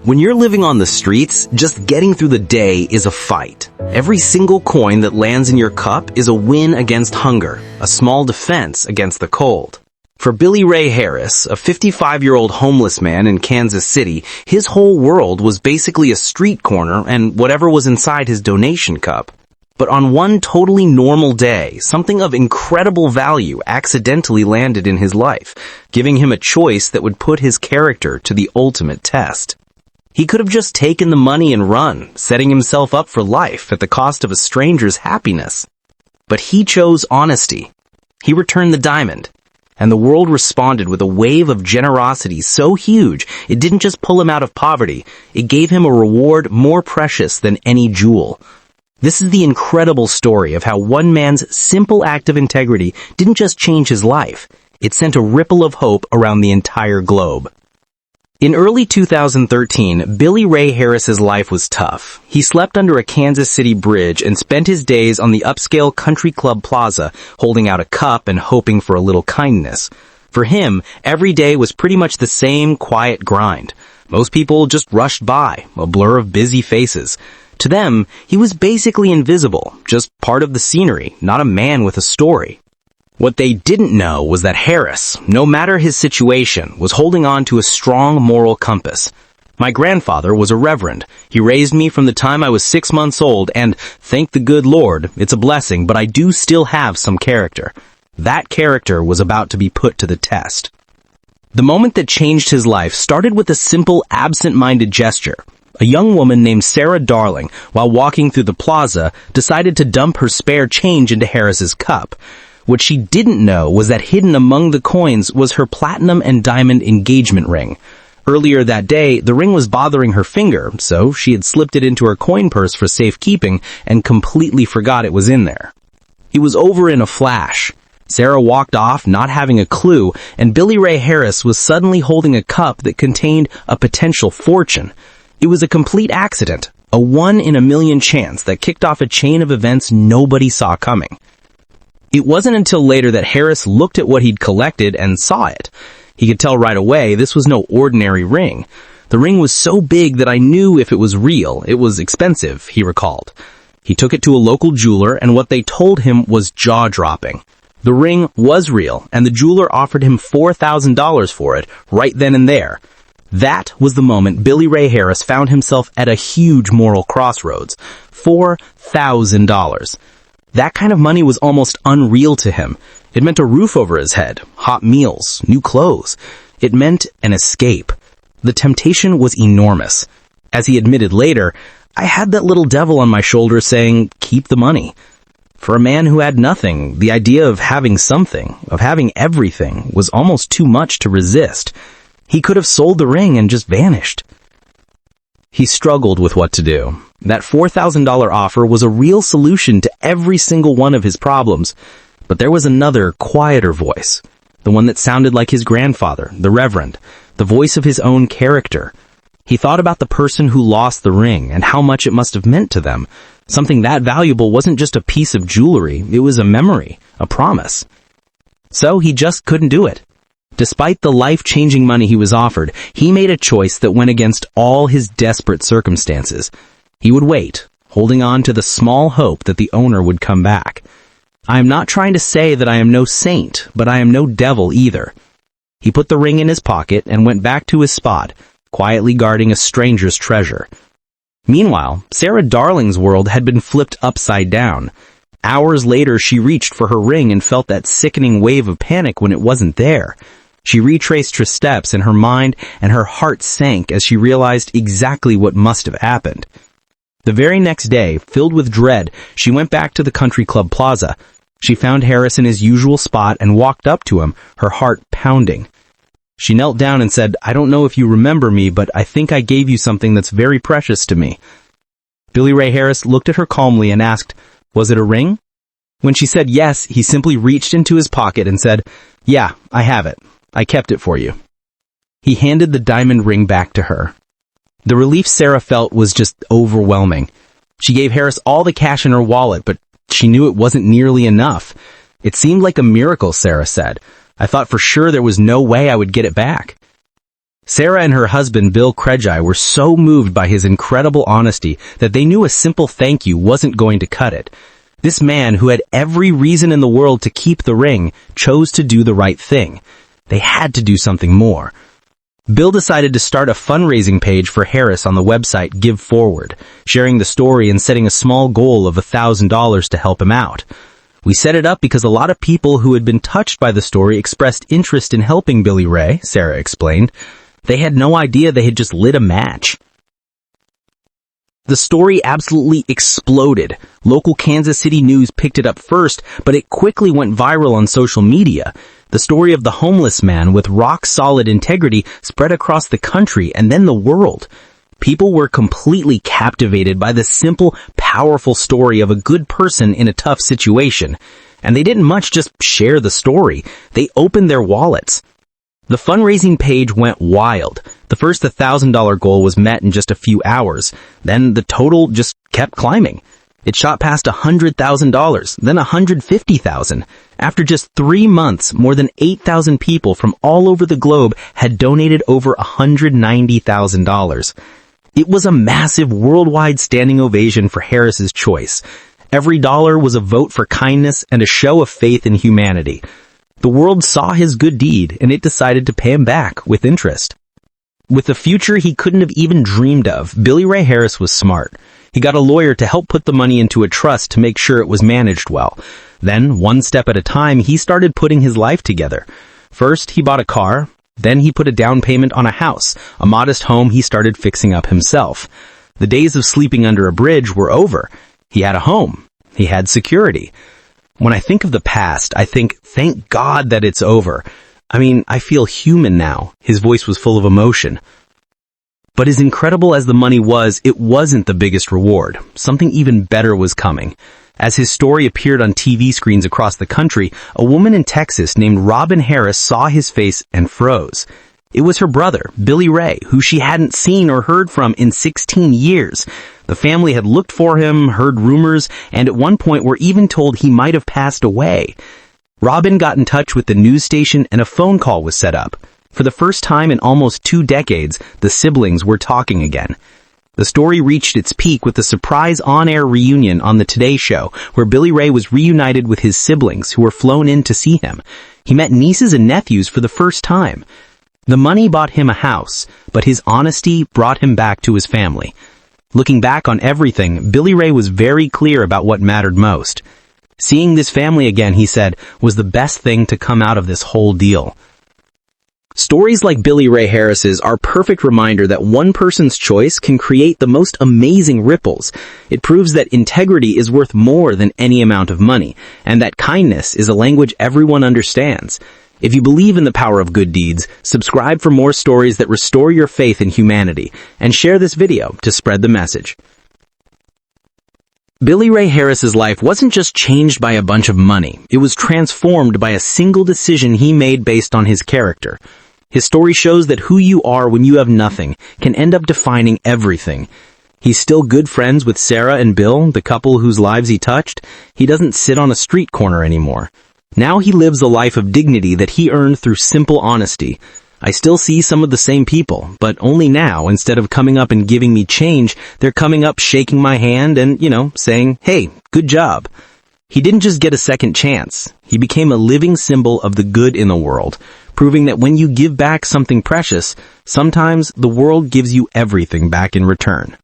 When you're living on the streets, just getting through the day is a fight. Every single coin that lands in your cup is a win against hunger, a small defense against the cold. For Billy Ray Harris, a 55-year-old homeless man in Kansas City, his whole world was basically a street corner and whatever was inside his donation cup. But on one totally normal day, something of incredible value accidentally landed in his life, giving him a choice that would put his character to the ultimate test. He could have just taken the money and run, setting himself up for life at the cost of a stranger's happiness. But he chose honesty. He returned the diamond, and the world responded with a wave of generosity so huge it didn't just pull him out of poverty, it gave him a reward more precious than any jewel. This is the incredible story of how one man's simple act of integrity didn't just change his life, it sent a ripple of hope around the entire globe. In early 2013, Billy Ray Harris's life was tough. He slept under a Kansas City bridge and spent his days on the upscale country club plaza, holding out a cup and hoping for a little kindness. For him, every day was pretty much the same quiet grind. Most people just rushed by, a blur of busy faces. To them, he was basically invisible, just part of the scenery, not a man with a story. What they didn't know was that Harris, no matter his situation, was holding on to a strong moral compass. My grandfather was a reverend. He raised me from the time I was 6 months old, and, thank the good Lord, it's a blessing, but I do still have some character. That character was about to be put to the test. The moment that changed his life started with a simple, absent-minded gesture. A young woman named Sarah Darling, while walking through the plaza, decided to dump her spare change into Harris's cup. What she didn't know was that hidden among the coins was her platinum and diamond engagement ring. Earlier that day, the ring was bothering her finger, so she had slipped it into her coin purse for safekeeping and completely forgot it was in there. It was over in a flash. Sarah walked off, not having a clue, and Billy Ray Harris was suddenly holding a cup that contained a potential fortune. It was a complete accident, a 1-in-a-million chance that kicked off a chain of events nobody saw coming. It wasn't until later that Harris looked at what he'd collected and saw it. He could tell right away this was no ordinary ring. The ring was so big that I knew if it was real, it was expensive, he recalled. He took it to a local jeweler, and what they told him was jaw-dropping. The ring was real, and the jeweler offered him $4,000 for it, right then and there. That was the moment Billy Ray Harris found himself at a huge moral crossroads. $4,000. That kind of money was almost unreal to him. It meant a roof over his head, hot meals, new clothes. It meant an escape. The temptation was enormous. As he admitted later, I had that little devil on my shoulder saying, keep the money. For a man who had nothing, the idea of having something, of having everything, was almost too much to resist. He could have sold the ring and just vanished. He struggled with what to do. That $4,000 offer was a real solution to every single one of his problems. But there was another, quieter voice. The one that sounded like his grandfather, the Reverend. The voice of his own character. He thought about the person who lost the ring and how much it must have meant to them. Something that valuable wasn't just a piece of jewelry. It was a memory, a promise. So he just couldn't do it. Despite the life-changing money he was offered, he made a choice that went against all his desperate circumstances. He would wait, holding on to the small hope that the owner would come back. I am not trying to say that I am no saint, but I am no devil either. He put the ring in his pocket and went back to his spot, quietly guarding a stranger's treasure. Meanwhile, Sarah Darling's world had been flipped upside down. Hours later, she reached for her ring and felt that sickening wave of panic when it wasn't there. She retraced her steps in her mind, and her heart sank as she realized exactly what must have happened. The very next day, filled with dread, she went back to the country club plaza. She found Harris in his usual spot and walked up to him, her heart pounding. She knelt down and said, "I don't know if you remember me, but I think I gave you something that's very precious to me." Billy Ray Harris looked at her calmly and asked, "Was it a ring?" When she said yes, he simply reached into his pocket and said, "Yeah, I have it. I kept it for you." He handed the diamond ring back to her. The relief Sarah felt was just overwhelming. She gave Harris all the cash in her wallet, but she knew it wasn't nearly enough. "It seemed like a miracle," Sarah said. "I thought for sure there was no way I would get it back." Sarah and her husband, Bill Cregi, were so moved by his incredible honesty that they knew a simple thank you wasn't going to cut it. This man, who had every reason in the world to keep the ring, chose to do the right thing. They had to do something more. Bill decided to start a fundraising page for Harris on the website Give Forward, sharing the story and setting a small goal of $1,000 to help him out. We set it up because a lot of people who had been touched by the story expressed interest in helping Billy Ray, Sarah explained. They had no idea they had just lit a match. The story absolutely exploded. Local Kansas City news picked it up first, but it quickly went viral on social media. The story of the homeless man with rock-solid integrity spread across the country and then the world. People were completely captivated by the simple, powerful story of a good person in a tough situation. And they didn't much just share the story. They opened their wallets. The fundraising page went wild. The first $1,000 goal was met in just a few hours. Then the total just kept climbing. It shot past $100,000, then $150,000. After just 3 months, more than 8,000 people from all over the globe had donated over $190,000. It was a massive worldwide standing ovation for Harris's choice. Every dollar was a vote for kindness and a show of faith in humanity. The world saw his good deed, and it decided to pay him back with interest. With a future he couldn't have even dreamed of, Billy Ray Harris was smart. He got a lawyer to help put the money into a trust to make sure it was managed well. Then, one step at a time, he started putting his life together. First, he bought a car. Then he put a down payment on a house, a modest home he started fixing up himself. The days of sleeping under a bridge were over. He had a home. He had security. When I think of the past, I think, thank God that it's over. I mean, I feel human now. His voice was full of emotion. But as incredible as the money was, it wasn't the biggest reward. Something even better was coming. As his story appeared on TV screens across the country, a woman in Texas named Robin Harris saw his face and froze. It was her brother, Billy Ray, who she hadn't seen or heard from in 16 years. The family had looked for him, heard rumors, and at one point were even told he might have passed away. Robin got in touch with the news station and a phone call was set up. For the first time in almost 2 decades, the siblings were talking again. The story reached its peak with a surprise on-air reunion on the Today Show, where Billy Ray was reunited with his siblings who were flown in to see him. He met nieces and nephews for the first time. The money bought him a house, but his honesty brought him back to his family. Looking back on everything, Billy Ray was very clear about what mattered most. Seeing this family again, he said, was the best thing to come out of this whole deal. Stories like Billy Ray Harris's are a perfect reminder that one person's choice can create the most amazing ripples. It proves that integrity is worth more than any amount of money, and that kindness is a language everyone understands. If you believe in the power of good deeds, subscribe for more stories that restore your faith in humanity, and share this video to spread the message. Billy Ray Harris's life wasn't just changed by a bunch of money. It was transformed by a single decision he made based on his character. His story shows that who you are when you have nothing can end up defining everything. He's still good friends with Sarah and Bill, the couple whose lives he touched. He doesn't sit on a street corner anymore. Now he lives a life of dignity that he earned through simple honesty. I still see some of the same people, but only now, instead of coming up and giving me change, they're coming up shaking my hand and, saying, hey, good job. He didn't just get a second chance. He became a living symbol of the good in the world, proving that when you give back something precious, sometimes the world gives you everything back in return.